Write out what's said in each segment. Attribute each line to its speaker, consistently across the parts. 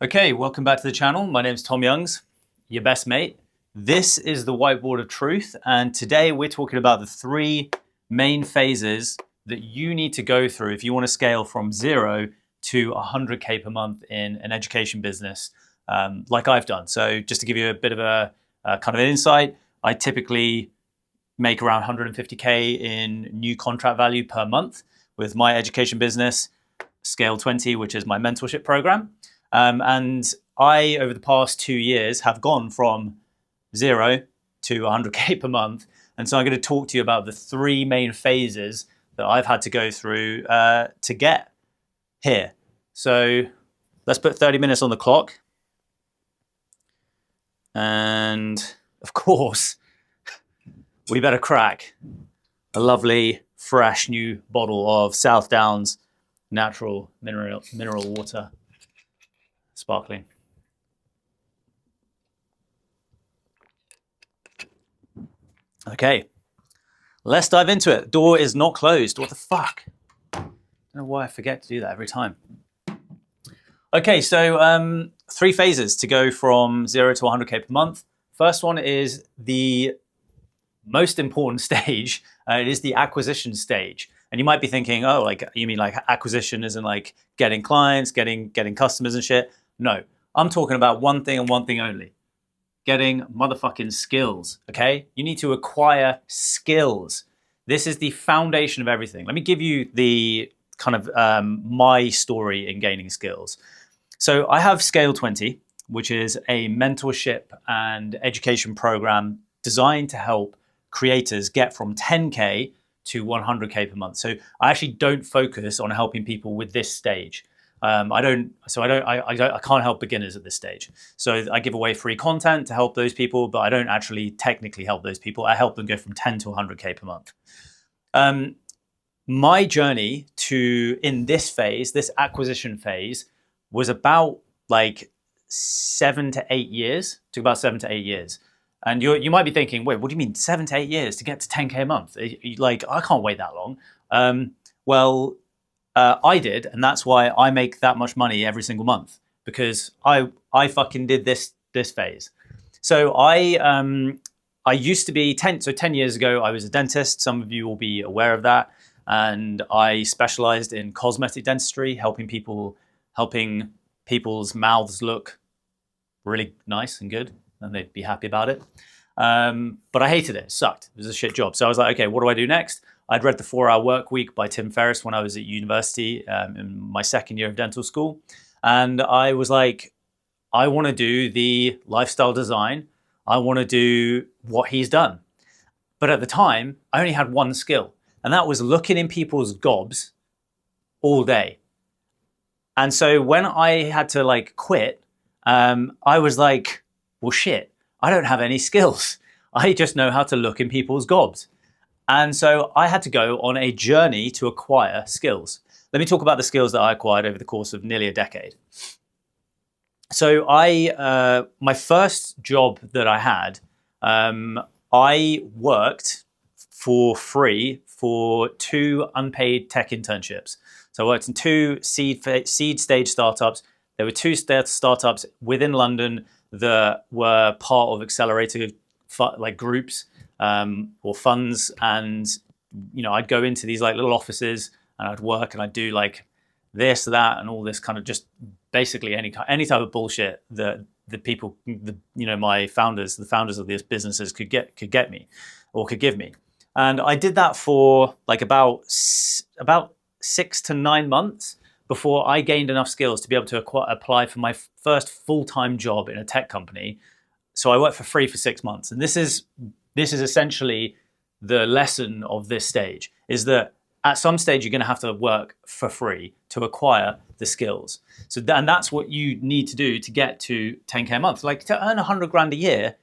Speaker 1: Okay, welcome back to the channel. My name is Tom Youngs, your best mate. This is the whiteboard of truth, and today we're talking about the three main phases that you need to go through if you want to scale from 0 to 100K per month in an education business, like I've done. So just to give you a bit of a kind of an insight, I typically make around 150K in new contract value per month with my education business, Scale 20, which is my mentorship program. And I, over the past 2 years, have gone from 0 to 100K per month. And so I'm going to talk to you about the three main phases that I've had to go through to get here. So let's put 30 minutes on the clock. And of course, we better crack a lovely, fresh new bottle of South Downs natural mineral water. Sparkling. Okay, let's dive into it. Door is not closed. What the fuck? I don't know why I forget to do that every time. Okay, so three phases to go from 0 to 100K per month. First one is the most important stage. It is the acquisition stage. And you might be thinking, oh, like you mean like acquisition isn't like getting clients, getting customers and shit. No, I'm talking about one thing and one thing only. Getting motherfucking skills, okay? You need to acquire skills. This is the foundation of everything. Let me give you the kind of my story in gaining skills. So I have Scale 20, which is a mentorship and education program designed to help creators get from 10K to 100K per month. So I actually don't focus on helping people with this stage. I can't help beginners at this stage. So I give away free content to help those people, but I don't actually technically help those people. I help them go from 10 to 100K per month. My journey in this phase, this acquisition phase, was about like 7 to 8 years. Took about 7 to 8 years. And you might be thinking, wait, what do you mean 7 to 8 years to get to 10K a month? Like, I can't wait that long. I did, and that's why I make that much money every single month, because I fucking did this phase. So I used to be 10 years ago, I was a dentist. Some of you will be aware of that. And I specialized in cosmetic dentistry, helping people's mouths look really nice and good, and they'd be happy about it. But I hated it. It sucked. It was a shit job. So I was like, okay, what do I do next? I'd read The 4-Hour Workweek by Tim Ferriss when I was at university in my second year of dental school. And I was like, I want to do the lifestyle design. I want to do what he's done. But at the time, I only had one skill, and that was looking in people's gobs all day. And so when I had to like quit, I was like, well, shit, I don't have any skills. I just know how to look in people's gobs. And so I had to go on a journey to acquire skills. Let me talk about the skills that I acquired over the course of nearly a decade. So my first job that I had, I worked for free for 2 unpaid tech internships. So I worked in 2 seed stage startups. There were 2 startups within London that were part of accelerator like groups or funds, and I'd go into these like little offices and I'd work and I'd do like this, that, and all this kind of just basically any type of bullshit that the people, my founders, the founders of these businesses could get me or could give me. And I did that for like about 6 to 9 months before I gained enough skills to be able to apply for my first full-time job in a tech company. So I worked for free for 6 months. And this is essentially the lesson of this stage, is that at some stage you're going to have to work for free to acquire the skills. And that's what you need to do to get to 10K a month. Like, to earn 100 grand a year,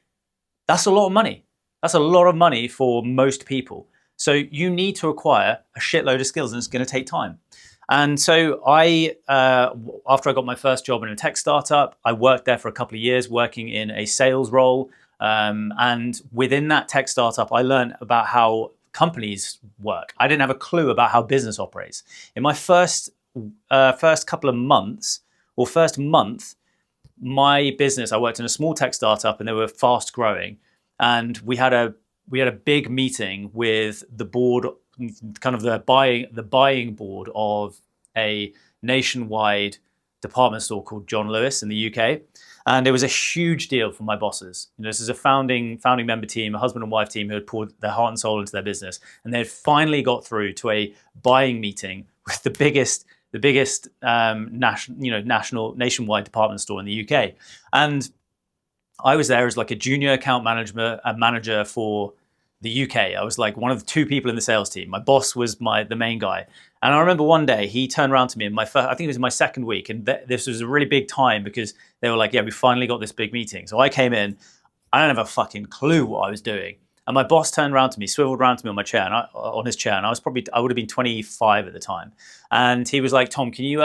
Speaker 1: that's a lot of money. That's a lot of money for most people. So you need to acquire a shitload of skills, and it's going to take time. And so after I got my first job in a tech startup, I worked there for a couple of years working in a sales role. And within that tech startup, I learned about how companies work. I didn't have a clue about how business operates. In my first couple of months, or first month, my business, I worked in a small tech startup and they were fast growing. And we had a big meeting with the board, kind of the buying board of a nationwide department store called John Lewis in the UK. And it was a huge deal for my bosses. This is a founding member team, a husband and wife team who had poured their heart and soul into their business. And they had finally got through to a buying meeting with the biggest nationwide department store in the UK. And I was there as like a junior account manager for the UK. I was like one of the 2 people in the sales team. My boss was the main guy. And I remember one day he turned around to me in I think it was my second week. And this was a really big time because they were like, yeah, we finally got this big meeting. So I came in, I don't have a fucking clue what I was doing. And my boss turned around to me, swiveled around to me on my chair, on his chair. And I would have been 25 at the time. And he was like, Tom, can you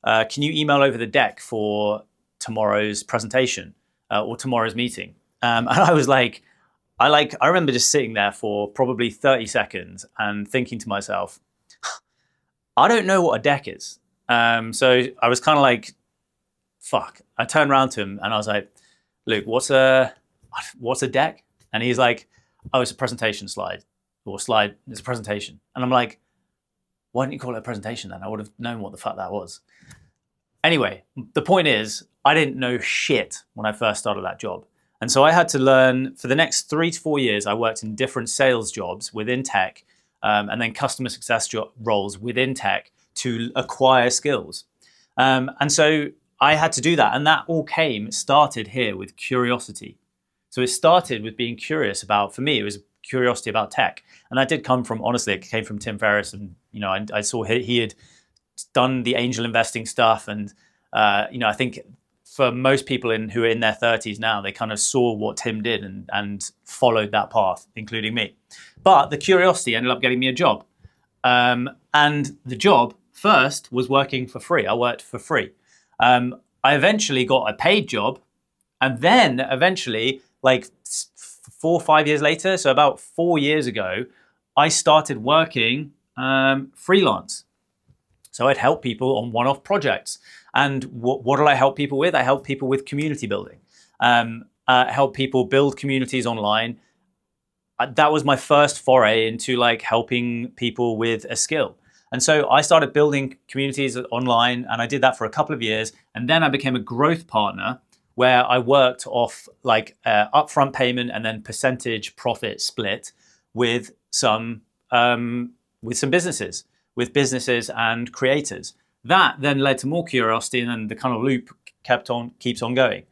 Speaker 1: email over the deck for tomorrow's presentation or tomorrow's meeting? And I was like, I remember just sitting there for probably 30 seconds and thinking to myself, I don't know what a deck is. So I was kind of like, fuck. I turned around to him and I was like, Luke, what's a deck? And he's like, oh, it's a presentation slide. It's a presentation. And I'm like, why didn't you call it a presentation then? I would have known what the fuck that was. Anyway, the point is, I didn't know shit when I first started that job. And so I had to learn, for the next 3 to 4 years, I worked in different sales jobs within tech, and then customer success roles within tech to acquire skills. And so I had to do that. And that all started here with curiosity. So it started with being curious about, for me, it was curiosity about tech. And that did come from, honestly, it came from Tim Ferriss. And, I saw he had done the angel investing stuff. And, I think for most people who are in their 30s now, they kind of saw what Tim did and followed that path, including me. But the curiosity ended up getting me a job. And the job first was working for free. I worked for free. I eventually got a paid job. And then eventually, like 4 or 5 years later, so about 4 years ago, I started working freelance. So I'd help people on one-off projects. And what did I help people with? I helped people with community building. Help people build communities online. That was my first foray into like helping people with a skill. And so I started building communities online, and I did that for a couple of years. And then I became a growth partner where I worked off like upfront payment and then percentage profit split with some businesses, and creators. That then led to more curiosity, and then the kind of loop keeps on going.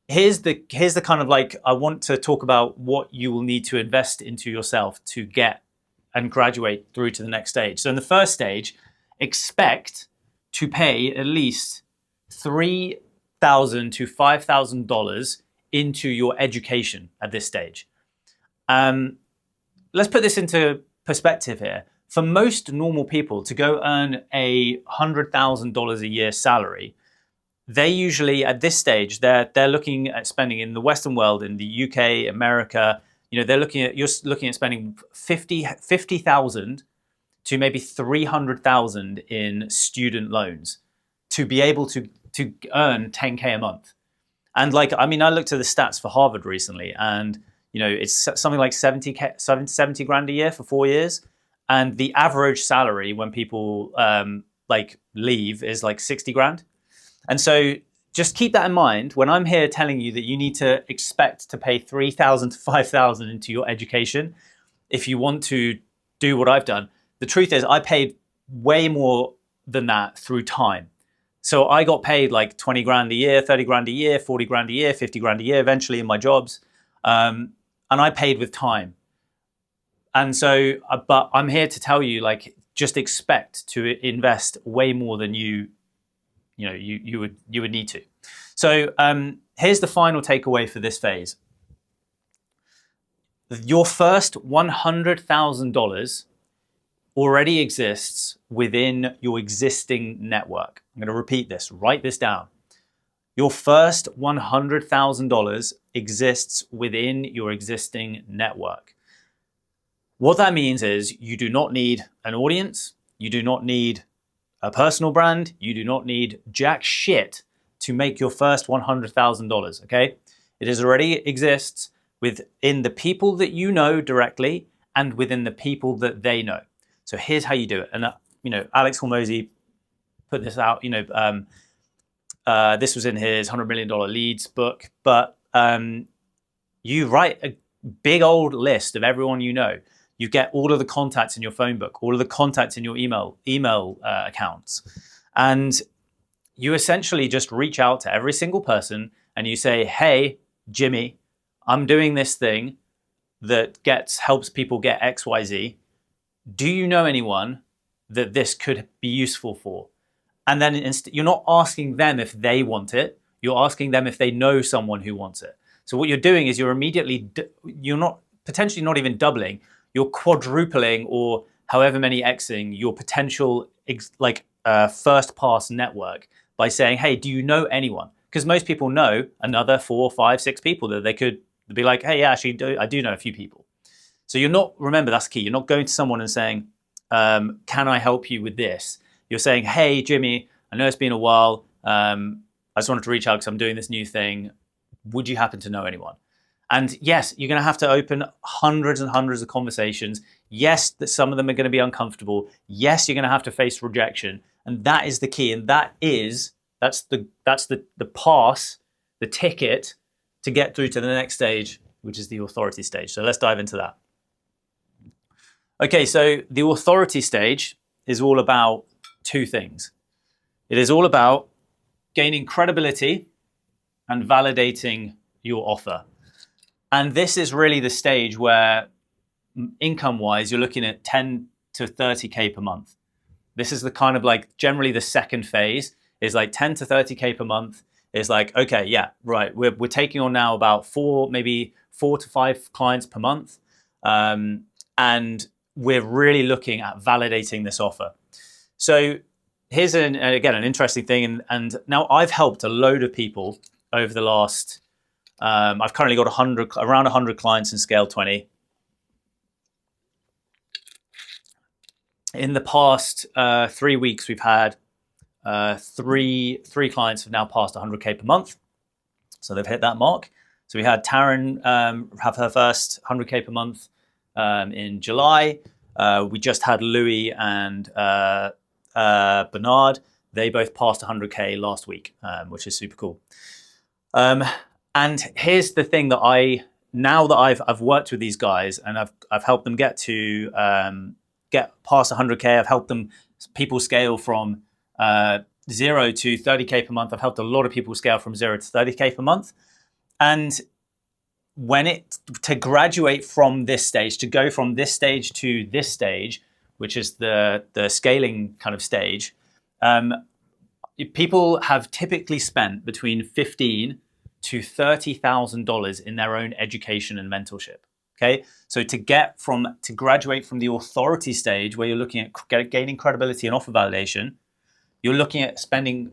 Speaker 1: Here's the kind of like, I want to talk about what you will need to invest into yourself to get and graduate through to the next stage. So in the first stage, expect to pay at least $3,000 to $5,000 into your education at this stage. Let's put this into perspective here. For most normal people to go earn a $100,000 a year salary, they usually at this stage they're looking at spending in the Western world, in the UK, America. You're looking at spending 50,000 to maybe 300,000 in student loans to be able to earn 10K a month. And like, I mean, I looked at the stats for Harvard recently, and it's something like 70 grand a year for 4 years. And the average salary when people like leave is like 60 grand. And so just keep that in mind when I'm here telling you that you need to expect to pay 3,000 to 5,000 into your education if you want to do what I've done. The truth is I paid way more than that through time. So I got paid like 20 grand a year, 30 grand a year, 40 grand a year, 50 grand a year eventually in my jobs. And I paid with time. And so, but I'm here to tell you, like, just expect to invest way more than you would need to. So here's the final takeaway for this phase. Your first $100,000 already exists within your existing network. I'm going to repeat this. Write this down. Your first $100,000 exists within your existing network. What that means is you do not need an audience. You do not need a personal brand. You do not need jack shit to make your first $100,000, okay? It is already exists within the people that you know directly and within the people that they know. So here's how you do it. And, Alex Hormozy put this out, this was in his $100 million leads book, but you write a big old list of everyone you know. You get all of the contacts in your phone book, all of the contacts in your email accounts. And you essentially just reach out to every single person and you say, hey, Jimmy, I'm doing this thing that helps people get XYZ. Do you know anyone that this could be useful for? And then you're not asking them if they want it. You're asking them if they know someone who wants it. So what you're doing is you're not potentially not even doubling, you're quadrupling or however many Xing your potential first pass network by saying, hey, do you know anyone? Because most people know another 4, 5, 6 people that they could be like, hey, yeah, actually, I do know a few people. So remember, that's key. You're not going to someone and saying, can I help you with this? You're saying, hey, Jimmy, I know it's been a while. I just wanted to reach out because I'm doing this new thing. Would you happen to know anyone? And yes, you're going to have to open hundreds and hundreds of conversations. Yes, that some of them are going to be uncomfortable. Yes, you're going to have to face rejection. And that is the key. And that's the pass, the ticket to get through to the next stage, which is the authority stage. So let's dive into that. Okay, so the authority stage is all about 2 things. It is all about gaining credibility and validating your offer. And this is really the stage where income-wise, you're looking at 10 to 30K per month. This is the kind of generally the second phase is 10 to 30K per month is okay, yeah, right. We're taking on now about 4 to 5 clients per month. And we're really looking at validating this offer. So here's an interesting thing. And now I've helped a load of people over the last, I've currently got around 100 clients in Scale 20. In the past 3 weeks, we've had three clients have now passed 100K per month. So they've hit that mark. So we had Taryn have her first 100K per month in July. We just had Louis and Bernard. They both passed 100K last week, which is super cool. And here's the thing that now that I've worked with these guys and I've helped them get past 100K. I've helped people scale from 0 to 30K per month. I've helped a lot of people scale from 0 to 30K per month. And to graduate from this stage, to go from this stage to this stage, which is the scaling kind of stage, people have typically spent between $15,000 to $30,000 in their own education and mentorship. Okay, so to graduate from the authority stage, where you're looking at gaining credibility and offer validation, you're looking at spending,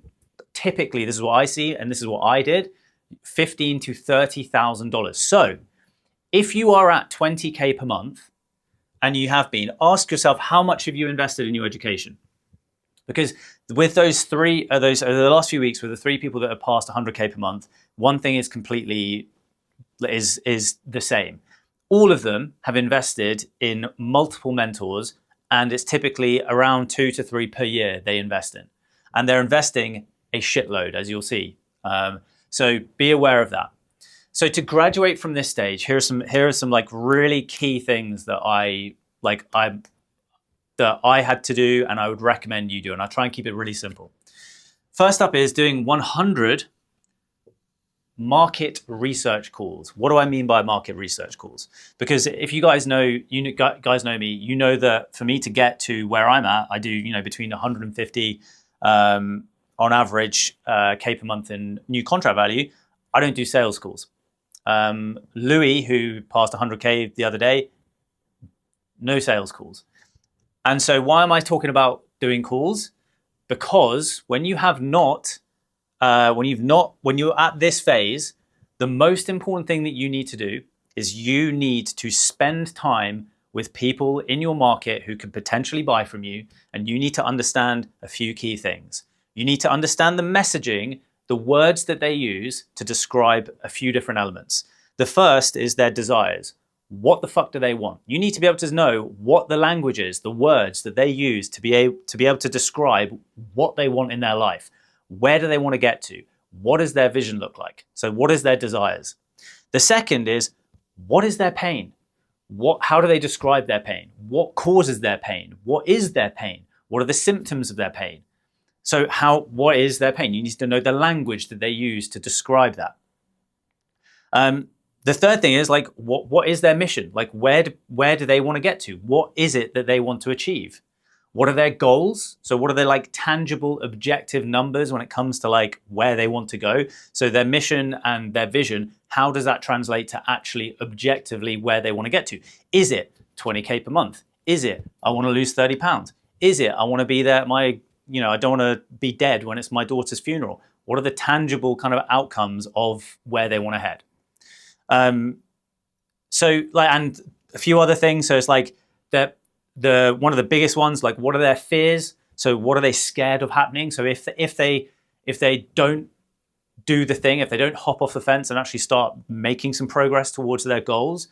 Speaker 1: typically, this is what I see, and this is what I did, $15,000 to $30,000. So if you are at 20K per month, and you have been, ask yourself, how much have you invested in your education? Because with those over the last few weeks, with the 3 people that have passed 100K per month, one thing is is the same. All of them have invested in multiple mentors, and it's typically around 2 to 3 per year they invest in. And they're investing a shitload, as you'll see. So be aware of that. So to graduate from this stage, here are some really key things that I had to do, and I would recommend you do. And I try and keep it really simple. First up is doing 100 market research calls. What do I mean by market research calls? Because if you guys know, guys know me, you know that for me to get to where I'm at, I do between 150 on average K per month in new contract value. I don't do sales calls. Louis, who passed 100K the other day, no sales calls. And so why am I talking about doing calls? Because when you're at this phase, the most important thing that you need to do is you need to spend time with people in your market who can potentially buy from you, and you need to understand a few key things. You need to understand the messaging, the words that they use to describe a few different elements. The first is their desires. What the fuck do they want? You need to be able to know what the language is, the words that they use to be able to describe what they want in their life. Where do they want to get to? What does their vision look like? So what is their desires? The second is, what is their pain? How do they describe their pain? What causes their pain? What is their pain? What are the symptoms of their pain? So what is their pain? You need to know the language that they use to describe that. The third thing is, like, what is their mission? Like, where do they want to get to? What is it that they want to achieve? What are their goals? So what are their like tangible, objective numbers when it comes to like where they want to go? So their mission and their vision, how does that translate to actually objectively where they want to get to? Is it 20K per month? Is it, I want to lose 30 pounds? Is it, I want to be there at my, I don't want to be dead when it's my daughter's funeral? What are the tangible kind of outcomes of where they want to head? So like, and a few other things. So it's like one of the biggest ones, like, what are their fears? So what are they scared of happening? So if they don't do the thing, if they don't hop off the fence and actually start making some progress towards their goals,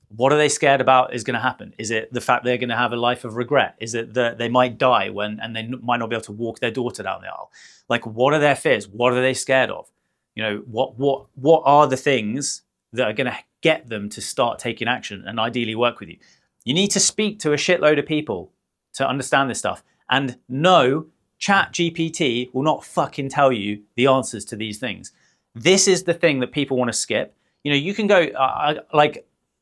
Speaker 1: what are they scared about is going to happen? Is it the fact they're going to have a life of regret? Is it that they might die and they might not be able to walk their daughter down the aisle? Like, what are their fears? What are they scared of? What are the things that are going to get them to start taking action and ideally work with you? You need to speak to a shitload of people to understand this stuff. And no, ChatGPT will not fucking tell you the answers to these things. This is the thing that people want to skip. You can go,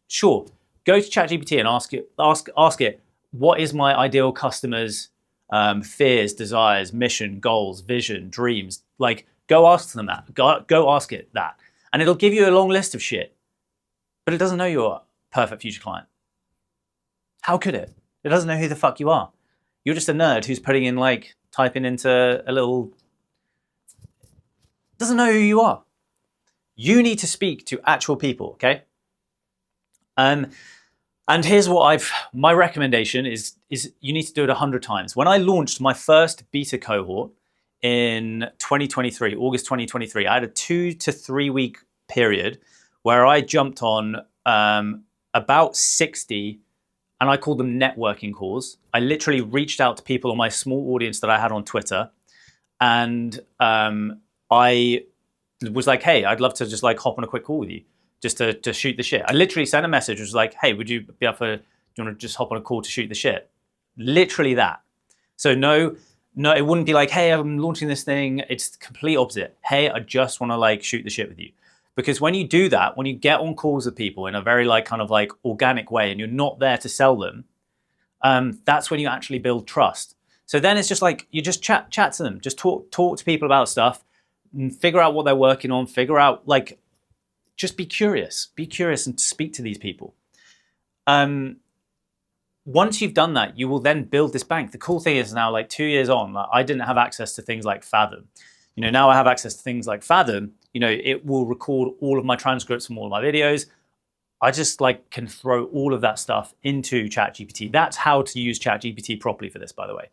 Speaker 1: sure, go to ChatGPT and ask it, what is my ideal customer's fears, desires, mission, goals, vision, dreams? Like, go ask them that. Go ask it that. And it'll give you a long list of shit. But it doesn't know your perfect future client. How could it? It doesn't know who the fuck you are. You're just a nerd who's typing into a little... Doesn't know who you are. You need to speak to actual people, okay? And here's what my recommendation is you need to do it 100 times. When I launched my first beta cohort in 2023, August 2023, I had a 2 to 3 week period where I jumped on about 60, and I called them networking calls. I literally reached out to people on my small audience that I had on Twitter, and I was like, hey, I'd love to just like hop on a quick call with you, just to shoot the shit. I literally sent a message, was like, hey, would you be up for, do you want to just hop on a call to shoot the shit? Literally that. So no, it wouldn't be like, hey, I'm launching this thing. It's the complete opposite. Hey, I just want to like shoot the shit with you. Because when you do that, when you get on calls with people in a very organic way and you're not there to sell them, that's when you actually build trust. So then it's just like, you just chat to them, just talk to people about stuff and figure out what they're working on, figure out just be curious and speak to these people. Once you've done that, you will then build this bank. The cool thing is now, 2 years on, I didn't have access to things like Fathom. Now I have access to things like Fathom. It will record all of my transcripts from all of my videos. I just can throw all of that stuff into ChatGPT. That's how to use ChatGPT properly for this, by the way.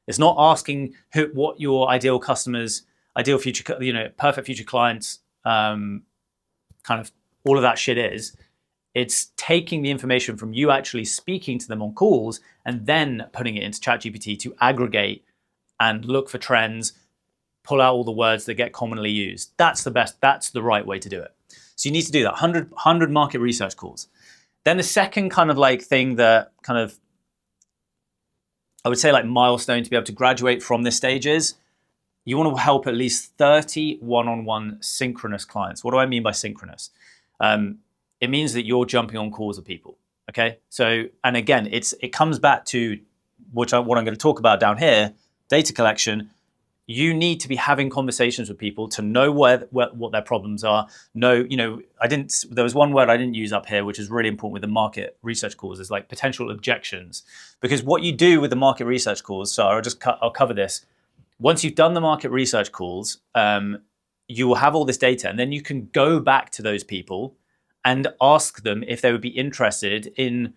Speaker 1: It's not asking what your ideal customers, ideal future, perfect future clients, kind of all of that shit is. It's taking the information from you actually speaking to them on calls and then putting it into ChatGPT to aggregate and look for trends, pull out all the words that get commonly used. That's the best, that's the right way to do it. So you need to do that, 100 market research calls. Then the second kind of thing that I would say milestone to be able to graduate from this stage is you want to help at least 30 one-on-one synchronous clients. What do I mean by synchronous? It means that you're jumping on calls with people, okay? So, and again, it comes back to what I'm going to talk about down here, data collection. You need to be having conversations with people to know what their problems are. There was one word I didn't use up here, which is really important with the market research calls, is potential objections. Because what you do with the market research calls, so I'll cover this. Once you've done the market research calls, you will have all this data, and then you can go back to those people and ask them if they would be interested in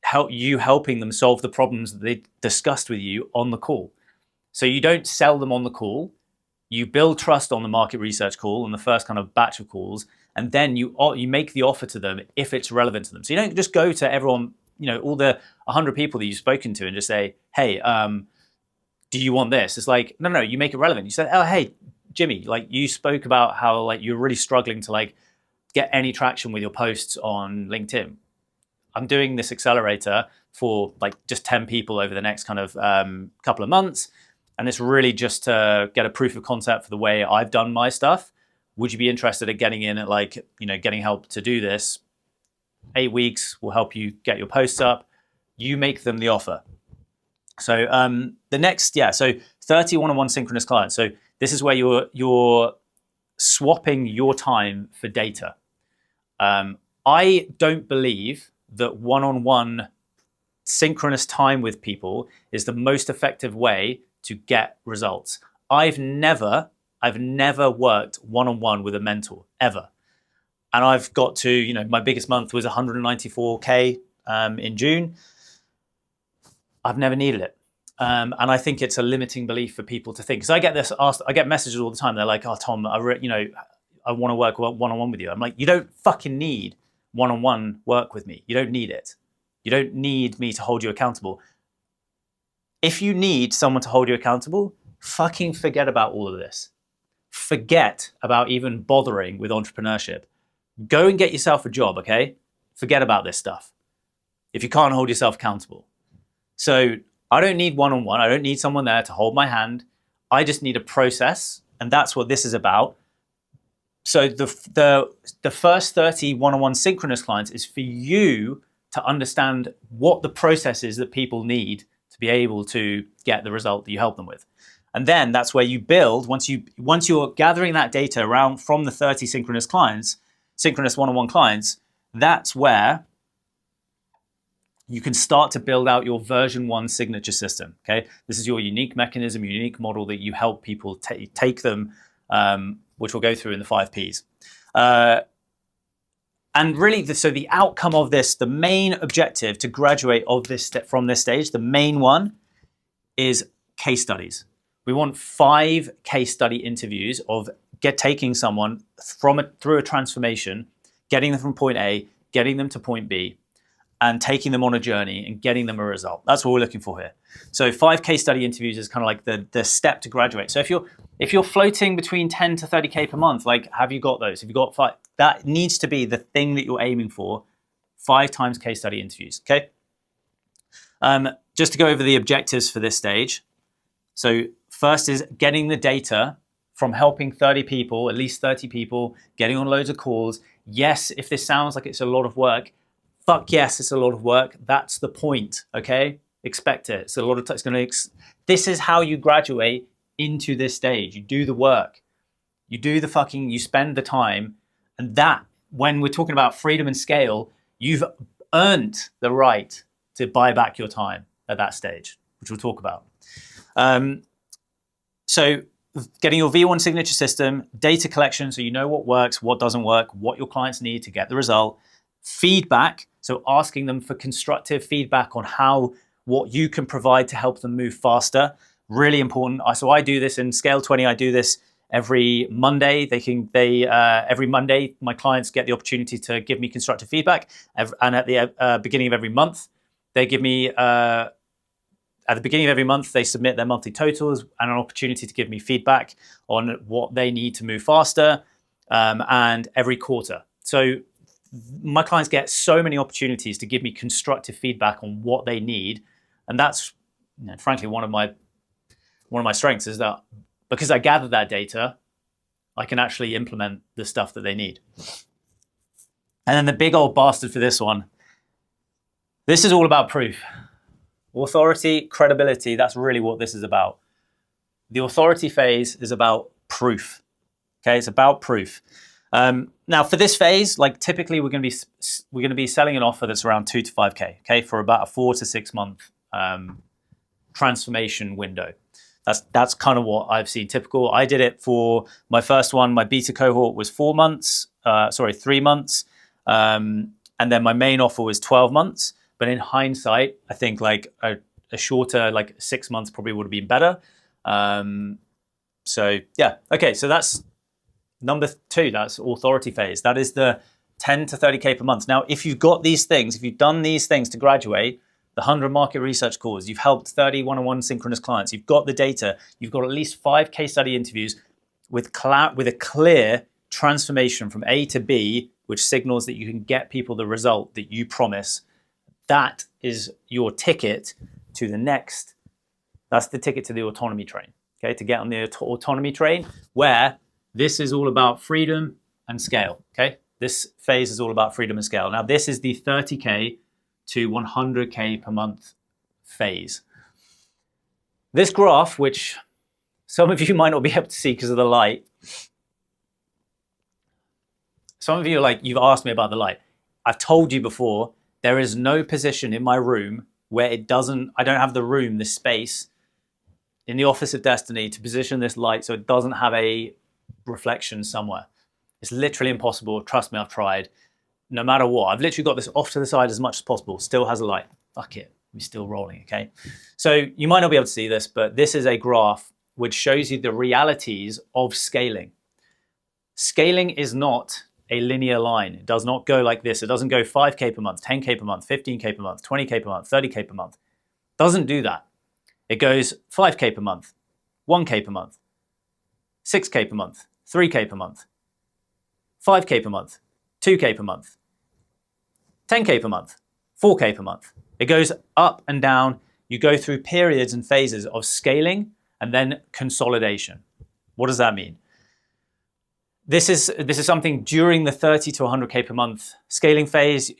Speaker 1: helping them solve the problems that they discussed with you on the call. So you don't sell them on the call. You build trust on the market research call and the first kind of batch of calls, and then you make the offer to them if it's relevant to them. So you don't just go to everyone, all the 100 people that you've spoken to and just say, hey, do you want this? It's like, no, you make it relevant. You say, oh, hey, Jimmy, like you spoke about how like you're really struggling to like get any traction with your posts on LinkedIn. I'm doing this accelerator for like just 10 people over the next kind of couple of months. And it's really just to get a proof of concept for the way I've done my stuff. Would you be interested in getting in at like, getting help to do this? 8 weeks will help you get your posts up. You make them the offer. So the next, so 30 one-on-one synchronous clients. So this is where you're swapping your time for data. I don't believe that one-on-one synchronous time with people is the most effective way to get results. I've never worked one-on-one with a mentor ever. And I've got to, my biggest month was 194K in June. I've never needed it. And I think it's a limiting belief for people to think. Because I get messages all the time. They're like, oh, Tom, I want to work one-on-one with you. I'm like, you don't fucking need one-on-one work with me. You don't need it. You don't need me to hold you accountable. If you need someone to hold you accountable, fucking forget about all of this. Forget about even bothering with entrepreneurship. Go and get yourself a job, okay? Forget about this stuff if you can't hold yourself accountable. So I don't need one-on-one. I don't need someone there to hold my hand. I just need a process, and that's what this is about. So the first 30 one-on-one synchronous clients is for you to understand what the process is that people need to be able to get the result that you help them with. And then that's where you build, once you're gathering that data around from the 30 synchronous one-on-one clients, that's where you can start to build out your version 1 signature system, okay? This is your unique mechanism, unique model that you help people take them, which we'll go through in the 5 Ps. And really, so the outcome of this, the main objective to graduate from this stage, the main one is case studies. We want 5 case study interviews of taking someone through a transformation, getting them from point A, getting them to point B, and taking them on a journey and getting them a result. That's what we're looking for here. So 5 case study interviews is kind of like the step to graduate. So if you're floating between 10 to 30K per month, like have you got those? Have you got 5? That needs to be the thing that you're aiming for. 5 times case study interviews, okay? Just to go over the objectives for this stage. So first is getting the data from helping 30 people, at least 30 people, getting on loads of calls. Yes, if this sounds like it's a lot of work, fuck yes, it's a lot of work. That's the point, okay? Expect it. It's a lot of time. This is how you graduate into this stage. You do the work. You spend the time. And that, when we're talking about freedom and scale, you've earned the right to buy back your time at that stage, which we'll talk about. So getting your V1 signature system, data collection, so you know what works, what doesn't work, what your clients need to get the result. Feedback, so asking them for constructive feedback on what you can provide to help them move faster. Really important. So I do this in Scale 20. I do this every Monday. Every Monday, my clients get the opportunity to give me constructive feedback. And at the beginning of every month, they give me, at the beginning of every month, they submit their monthly totals and an opportunity to give me feedback on what they need to move faster, and every quarter. So my clients get so many opportunities to give me constructive feedback on what they need. And that's, frankly, one of my strengths is that because I gather that data, I can actually implement the stuff that they need. And then the big old bastard for this one, this is all about proof. Authority, credibility, that's really what this is about. The authority phase is about proof. Okay, it's about proof. Now for this phase, like typically we're going to be selling an offer that's around 2 to 5K, okay, for about a 4 to 6 month transformation window. That's kind of what I've seen typical. I did it for my first one. My beta cohort was 3 months. And then my main offer was 12 months. But in hindsight, I think like a shorter, like 6 months probably would have been better. So yeah, okay, so that's number 2, that's authority phase. That is the 10 to 30K per month. Now, if you've got these things, if you've done these things to graduate, the 100 market research calls, you've helped 30 one-on-one synchronous clients, you've got the data, you've got at least 5 case study interviews with a clear transformation from A to B, which signals that you can get people the result that you promise. That is your ticket to the next. That's the ticket to the autonomy train, okay? To get on the autonomy train, where this is all about freedom and scale, okay? This phase is all about freedom and scale. Now, this is the 30K to 100K per month phase. This graph, which some of you might not be able to see because of the light. Some of you are like, you've asked me about the light. I've told you before, there is no position in my room where I don't have the room, the space in the office of destiny to position this light so it doesn't have a reflection somewhere. It's literally impossible. Trust me, I've tried. No matter what, I've literally got this off to the side as much as possible. Still has a light. Fuck it, we're still rolling, okay? So you might not be able to see this, but this is a graph which shows you the realities of scaling. Scaling is not a linear line. It does not go like this. It doesn't go 5K per month, 10K per month, 15K per month, 20K per month, 30K per month. It doesn't do that. It goes 5K per month, 1K per month, 6K per month, 3K per month, 5K per month, 2K per month, 10K per month, 4K per month. It goes up and down. You go through periods and phases of scaling and then consolidation. What does that mean? This is something during the 30 to 100K per month scaling phase.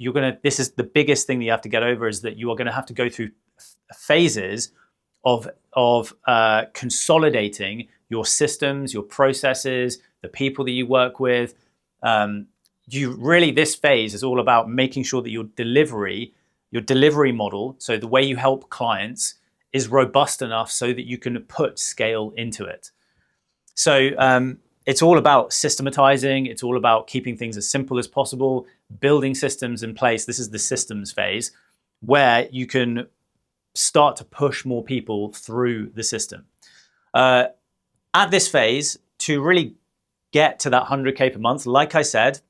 Speaker 1: This is the biggest thing that you have to get over, is that you are going to have to go through phases of consolidating your systems, your processes, the people that you work with. This phase is all about making sure that your delivery model, so the way you help clients, is robust enough so that you can put scale into it. So it's all about systematizing. It's all about keeping things as simple as possible, building systems in place. This is the systems phase, where you can start to push more people through the system. At this phase, to really get to that 100K per month, like I said,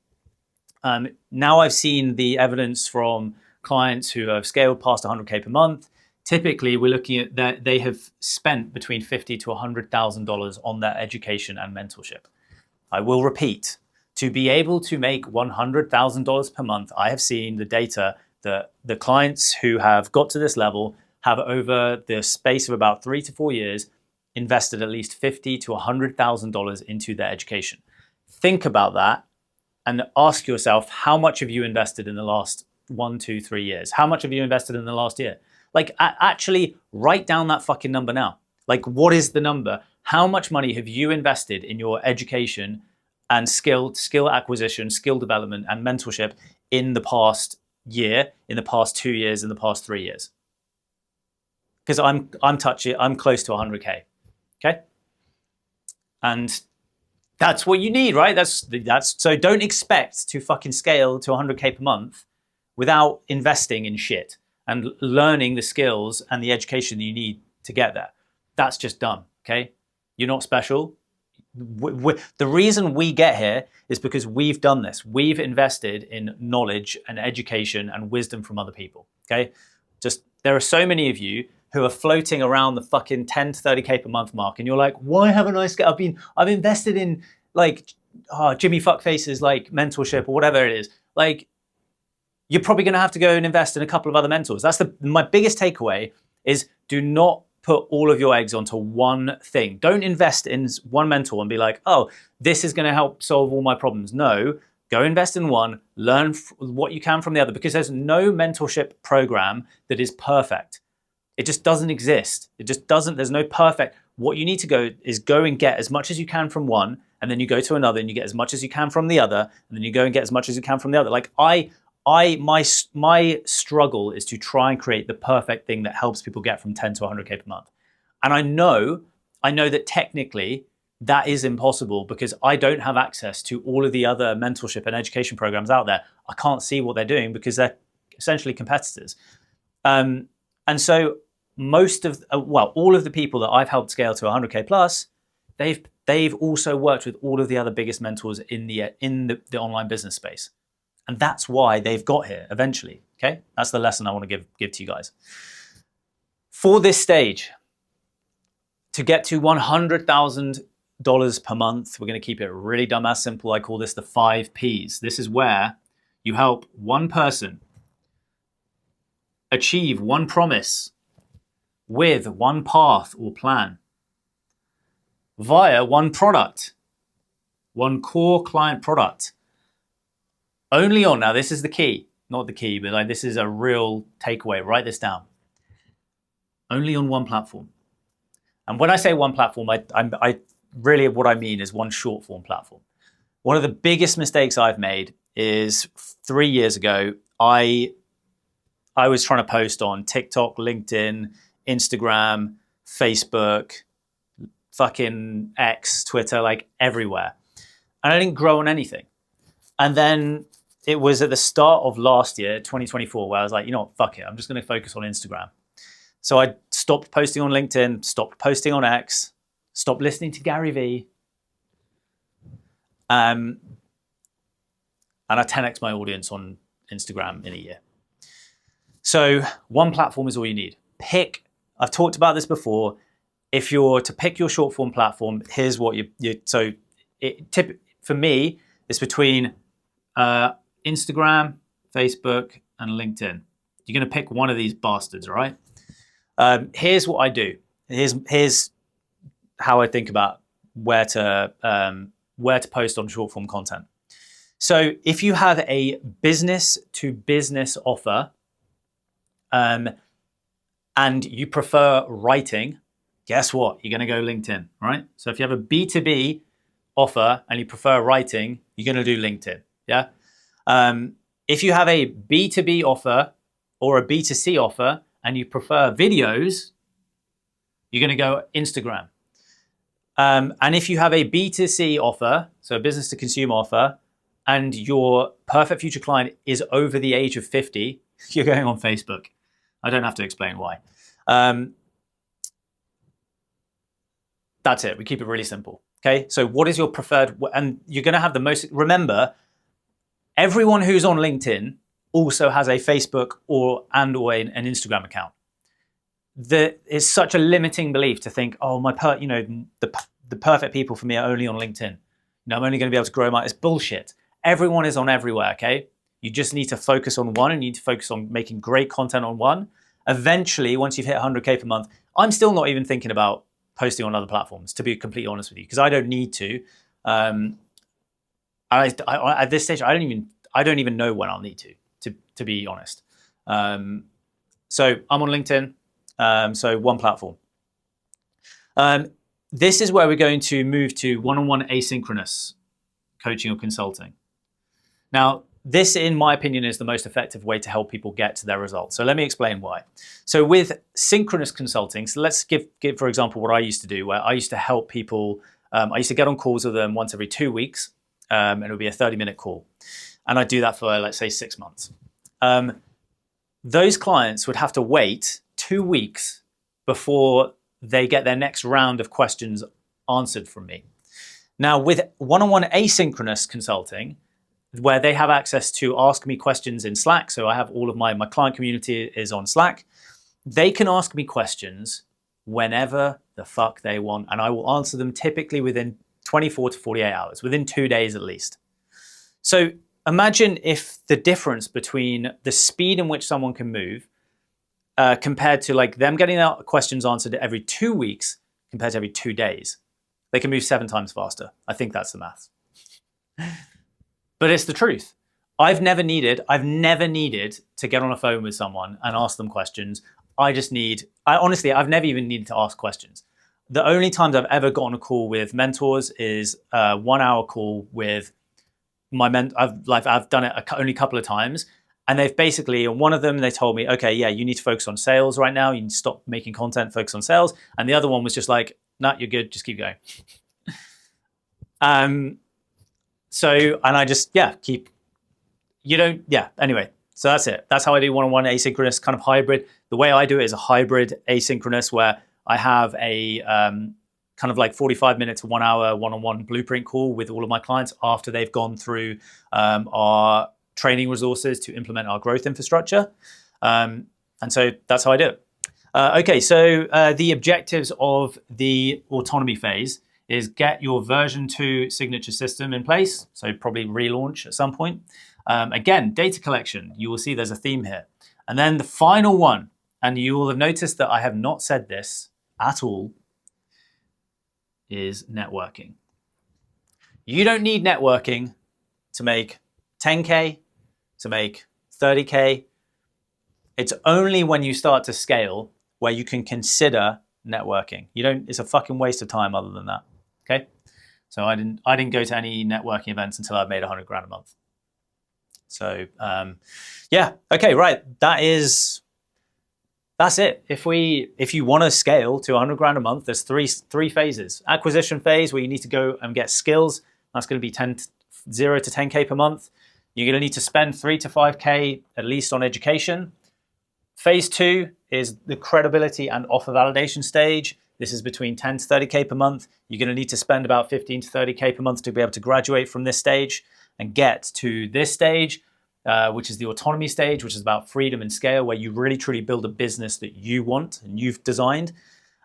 Speaker 1: now I've seen the evidence from clients who have scaled past 100K per month. Typically, we're looking at that they have spent between $50,000 to $100,000 on their education and mentorship. I will repeat, to be able to make $100,000 per month, I have seen the data that the clients who have got to this level have, over the space of about 3 to 4 years, invested at least $50,000 to $100,000 into their education. Think about that and ask yourself, how much have you invested in the last 1, 2, 3 years? How much have you invested in the last year? Like, actually write down that fucking number now. Like, what is the number? How much money have you invested in your education and skill acquisition, skill development, and mentorship in the past year, in the past 2 years, in the past 3 years? Because I'm close to 100K. Okay, and that's what you need, right? That's so don't expect to fucking scale to 100K per month without investing in shit and learning the skills and the education that you need to get there. That's just dumb. Okay, you're not special. The reason we get here is because we've done this. We've invested in knowledge and education and wisdom from other people. Okay, just there are so many of you who are floating around the fucking 10 to 30K per month mark, and you're like, why haven't I scaled? I've invested in like Jimmy Fuckface's like mentorship or whatever it is. Like, you're probably going to have to go and invest in a couple of other mentors. That's my biggest takeaway is, do not put all of your eggs onto one thing. Don't invest in one mentor and be like, oh, this is going to help solve all my problems. No, go invest in one, learn what you can from the other, because there's no mentorship program that is perfect. It just doesn't exist. It just doesn't, there's no perfect. What you need to go is go and get as much as you can from one, and then you go to another and you get as much as you can from the other, and then you go and get as much as you can from the other. Like my struggle is to try and create the perfect thing that helps people get from 10 to 100K per month. And I know that technically that is impossible because I don't have access to all of the other mentorship and education programs out there. I can't see what they're doing because they're essentially competitors. And so most of, well, all of the people that I've helped scale to 100K plus, they've also worked with all of the other biggest mentors in the online business space. And that's why they've got here eventually, okay? That's the lesson I want to give to you guys. For this stage, to get to $100,000 per month, we're going to keep it really dumbass simple. I call this the 5 Ps. This is where you help one person achieve one promise with one path or plan via one product, one core client product. Only on, now this is the key, not the key, but like this is a real takeaway. Write this down. Only on one platform. And when I say one platform, I really what I mean is one short form platform. One of the biggest mistakes I've made is 3 years ago, I was trying to post on TikTok, LinkedIn, Instagram, Facebook, fucking X, Twitter, like everywhere. And I didn't grow on anything. And then it was at the start of last year, 2024, where I was like, you know what, fuck it. I'm just going to focus on Instagram. So I stopped posting on LinkedIn, stopped posting on X, stopped listening to Gary Vee. And I 10x my audience on Instagram in a year. So one platform is all you need. I've talked about this before. If you're to pick your short form platform, here's what for me, it's between Instagram, Facebook, and LinkedIn. You're going to pick one of these bastards, all right? Here's what I do. Here's how I think about where to post on short form content. So if you have a business to business offer, and you prefer writing, guess what? You're going to go LinkedIn, right? So if you have a B2B offer and you prefer writing, you're going to do LinkedIn, yeah? If you have a B2B offer or a B2C offer and you prefer videos, you're going to go Instagram. And if you have a B2C offer, so a business to consumer offer, and your perfect future client is over the age of 50, you're going on Facebook. I don't have to explain why. That's it. We keep it really simple. Okay. So what is your preferred, and you're going to have the most, remember, everyone who's on LinkedIn also has a Facebook or an Instagram account. It's such a limiting belief to think, oh, the perfect people for me are only on LinkedIn. I'm only going to be able to grow it's bullshit. Everyone is on everywhere. Okay. You just need to focus on one and you need to focus on making great content on one. Eventually, once you've hit 100K per month, I'm still not even thinking about posting on other platforms, to be completely honest with you, because I don't need to. At this stage, I don't even know when I'll need to be honest. So I'm on LinkedIn, so one platform. This is where we're going to move to one-on-one asynchronous coaching or consulting. Now, this, in my opinion, is the most effective way to help people get to their results. So let me explain why. So with synchronous consulting, so let's give for example, what I used to do, where I used to help people, I used to get on calls with them once every 2 weeks, and it would be a 30-minute call. And I'd do that for, let's say, 6 months. Those clients would have to wait 2 weeks before they get their next round of questions answered from me. Now, with one-on-one asynchronous consulting, where they have access to ask me questions in Slack. So I have all of my client community is on Slack. They can ask me questions whenever the fuck they want. And I will answer them typically within 24 to 48 hours, within 2 days at least. So imagine if the difference between the speed in which someone can move compared to like them getting their questions answered every 2 weeks compared to every 2 days, they can move 7 times faster. I think that's the maths. But it's the truth. I've never needed to get on a phone with someone and ask them questions. Honestly, I've never even needed to ask questions. The only times I've ever got on a call with mentors is a 1 hour call with my I've done it only a couple of times. And they've basically, on one of them, they told me, okay, yeah, you need to focus on sales right now. You need to stop making content, focus on sales. And the other one was just like, nah, you're good, just keep going. So, and I just, anyway, So that's it. That's how I do one-on-one asynchronous kind of hybrid. The way I do it is a hybrid asynchronous where I have a kind of like 45 minutes to 1 hour one-on-one blueprint call with all of my clients after they've gone through our training resources to implement our growth infrastructure. And so that's how I do it. Okay, so the objectives of the autonomy phase is get your version 2 signature system in place. So probably relaunch at some point. Again, data collection, you will see there's a theme here. And then the final one, and you will have noticed that I have not said this at all, is networking. You don't need networking to make 10K, to make 30K. It's only when you start to scale where you can consider networking. It's a fucking waste of time other than that. Okay? So I didn't go to any networking events until I've made 100 grand a month. So yeah, okay, right. That's it. If you want to scale to 100 grand a month, there's three phases. Acquisition phase, where you need to go and get skills. That's going to be 0 to 10K per month. You're going to need to spend 3 to 5K at least on education. Phase 2 is the credibility and offer validation stage. This is between 10 to 30K per month. You're going to need to spend about 15 to 30K per month to be able to graduate from this stage and get to this stage, which is the autonomy stage, which is about freedom and scale, where you really truly build a business that you want and you've designed.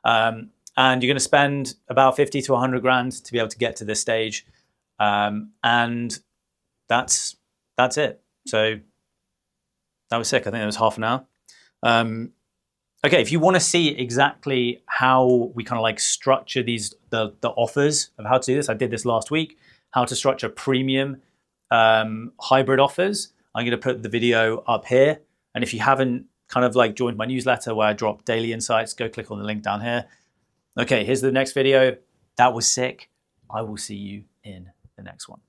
Speaker 1: And you're going to spend about 50 to 100 grand to be able to get to this stage. And that's it. So that was sick. I think that was half an hour. Okay, if you want to see exactly how we kind of like structure the offers of how to do this, I did this last week, how to structure premium hybrid offers. I'm going to put the video up here. And if you haven't kind of like joined my newsletter where I drop daily insights, go click on the link down here. Okay, here's the next video. That was sick. I will see you in the next one.